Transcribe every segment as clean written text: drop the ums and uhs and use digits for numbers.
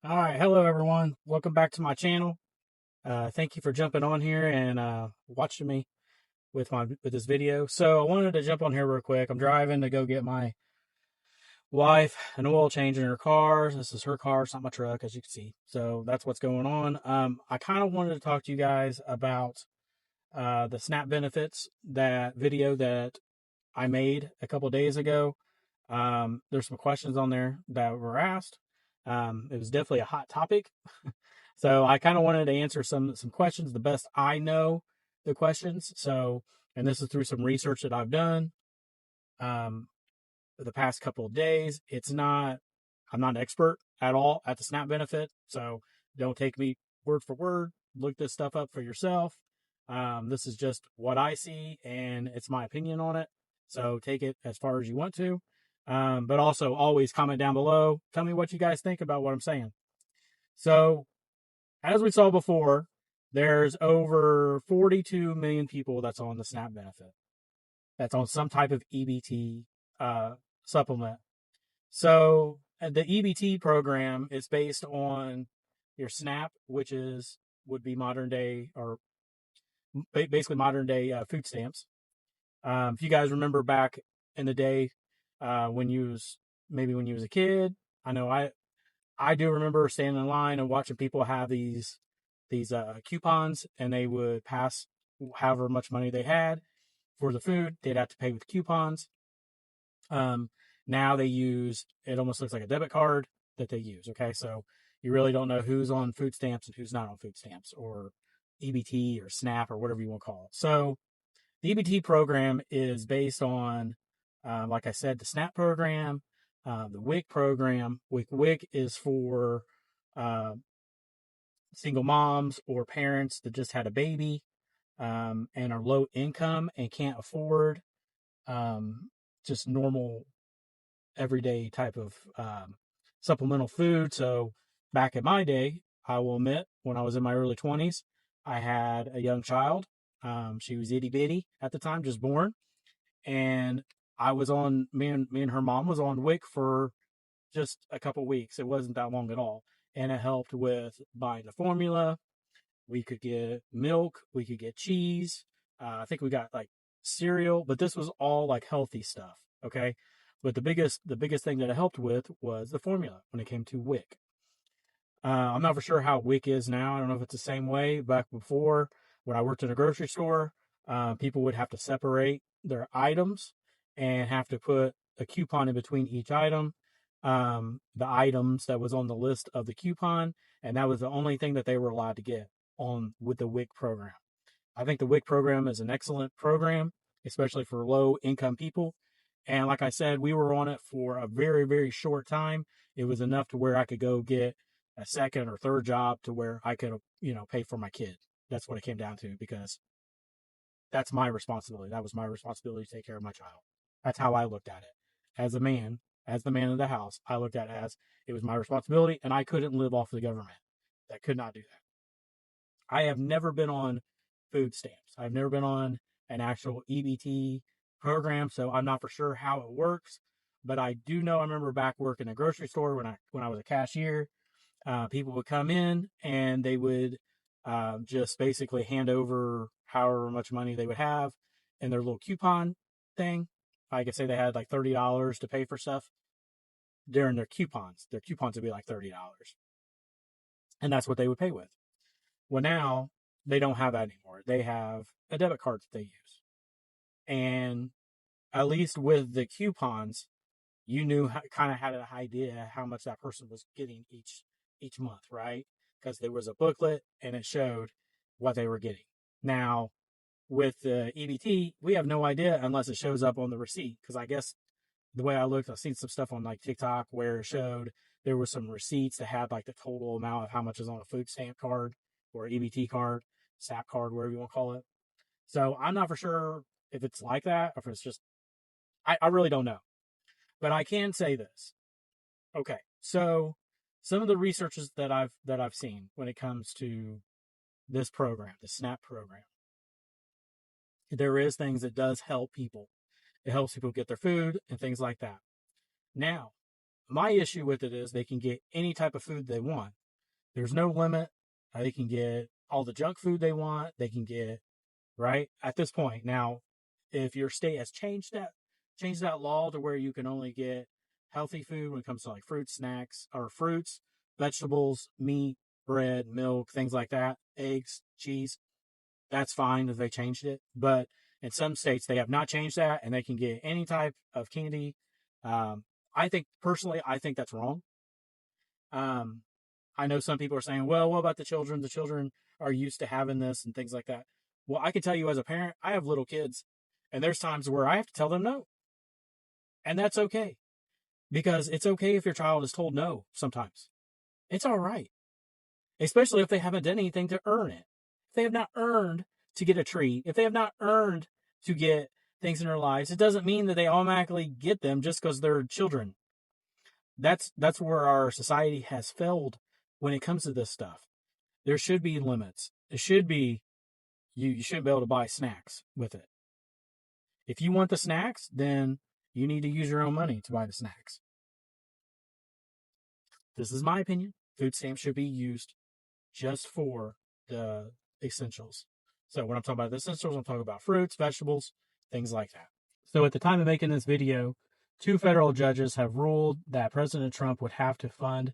All right, hello everyone. Welcome back to my channel. Thank you for jumping on here and watching me with this video. So I wanted to jump on here real quick. I'm driving to go get my wife an oil change in her car. This is her car, it's not my truck, as you can see. So that's what's going on. I kind of wanted to talk to you guys about the SNAP benefits, that video that I made a couple days ago. There's some questions on there that were asked. It was definitely a hot topic. So I kind of wanted to answer some questions the best I know the questions. So, and this is through some research that I've done the past couple of days. I'm not an expert at all at the SNAP benefit. So don't take me word for word. Look this stuff up for yourself. This is just what I see and it's my opinion on it. So take it as far as you want to. But also always comment down below. Tell me what you guys think about what I'm saying. So as we saw before, there's over 42 million people that's on the SNAP benefit, that's on some type of EBT supplement. So the EBT program is based on your SNAP, which would be modern day, or basically modern day food stamps. If you guys remember back in the day, when you was a kid, I know I do remember standing in line and watching people have these coupons, and they would pass however much money they had for the food. They'd have to pay with coupons. Now they use, it almost looks like a debit card that they use. Okay, so you really don't know who's on food stamps and who's not on food stamps, or EBT or SNAP or whatever you want to call it. So the EBT program is based on, like I said, the SNAP program, the WIC program. WIC is for uh, single moms or parents that just had a baby, and are low income and can't afford just normal everyday type of supplemental food. So back in my day, I will admit, when I was in my early 20s, I had a young child. She was itty bitty at the time, just born, and I was on me and her mom was on WIC for just a couple weeks. It wasn't that long at all, and it helped with buying the formula. We could get milk, we could get cheese. I think we got like cereal, but this was all like healthy stuff. Okay. But the biggest thing that it helped with was the formula when it came to WIC. I'm not for sure how WIC is now. I don't know if it's the same way back before when I worked in a grocery store. People would have to separate their items and have to put a coupon in between each item. The items that was on the list of the coupon, and that was the only thing that they were allowed to get on with the WIC program. I think the WIC program is an excellent program, especially for low income people. And like I said, we were on it for a very, very short time. It was enough to where I could go get a second or third job to where I could, pay for my kid. That's what it came down to, because that's my responsibility. That was my responsibility to take care of my child. That's how I looked at it. As a man, as the man of the house, I looked at it as it was my responsibility, and I couldn't live off the government. I could not do that. I have never been on food stamps. I've never been on an actual EBT program, so I'm not for sure how it works. But I do know, I remember back working in a grocery store when I was a cashier. People would come in and they would just basically hand over however much money they would have in their little coupon thing. I could say they had like $30 to pay for stuff during their coupons. Their coupons would be like $30, and that's what they would pay with. Well, now they don't have that anymore. They have a debit card that they use, and at least with the coupons, you knew, kind of had an idea how much that person was getting each month, right? Because there was a booklet and it showed what they were getting. Now, with the EBT, we have no idea unless it shows up on the receipt. Because I guess the way I looked, I've seen some stuff on like TikTok where it showed there were some receipts that had like the total amount of how much is on a food stamp card or EBT card, SAP card, whatever you want to call it. So I'm not for sure if it's like that or if it's just, I really don't know. But I can say this. Okay, so some of the researches that I've seen when it comes to this program, the SNAP program, there is things that does help people. It helps people get their food and things like that. Now, My issue with it is they can get any type of food they want. There's no limit. They can get all the junk food they want. They can get, right, at this point. Now, if your state has changed that law to where you can only get healthy food when it comes to like fruit snacks or fruits, vegetables, meat, bread, milk, things like that, eggs, cheese, that's fine if they changed it. But in some states, they have not changed that, and they can get any type of candy. I think that's wrong. I know some people are saying, well, what about the children? The children are used to having this and things like that. Well, I can tell you as a parent, I have little kids, and there's times where I have to tell them no. And that's okay, because it's okay if your child is told no sometimes. It's all right, especially if they haven't done anything to earn it. If they have not earned to get a treat, if they have not earned to get things in their lives, it doesn't mean that they automatically get them just because they're children. That's where our society has failed when it comes to this stuff. There should be limits. It should be, you shouldn't be able to buy snacks with it. If you want the snacks, then you need to use your own money to buy the snacks. This is my opinion. Food stamps should be used just for the essentials. So when I'm talking about the essentials, I'm talking about fruits, vegetables, things like that. So at the time of making this video, 2 federal judges have ruled that President Trump would have to fund,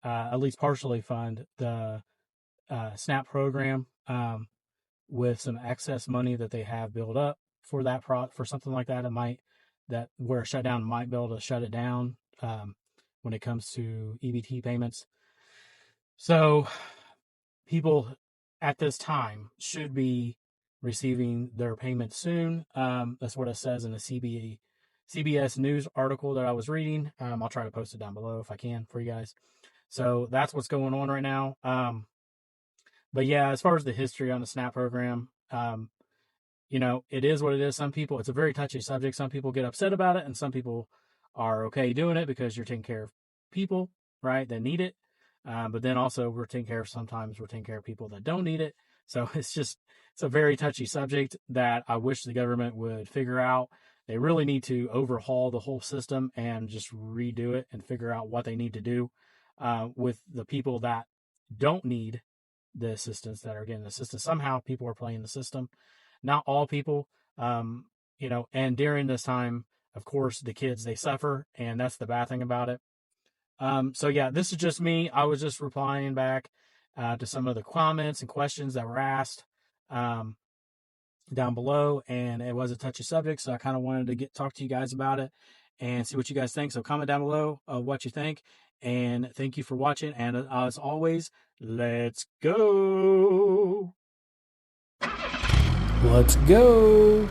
at least partially fund, the SNAP program with some excess money that they have built up for that for something like that. Where a shutdown might be able to shut it down when it comes to EBT payments. So people at this time should be receiving their payment soon. That's what it says in the CBS News article that I was reading. I'll try to post it down below if I can for you guys. So that's what's going on right now. But yeah, as far as the history on the SNAP program, it is what it is. It's a very touchy subject. Some people get upset about it, and some people are okay doing it because you're taking care of people, right, that need it. But then also we're taking care of people that don't need it. So it's a very touchy subject that I wish the government would figure out. They really need to overhaul the whole system and just redo it and figure out what they need to do with the people that don't need the assistance, that are getting assistance. Somehow people are playing the system. Not all people, and during this time, of course, the kids, they suffer, and that's the bad thing about it. So yeah, this is just me. I was just replying back to some of the comments and questions that were asked down below, and it was a touchy subject, so I kind of wanted to talk to you guys about it and see what you guys think. So comment down below what you think, and thank you for watching. And as always, let's go. Let's go.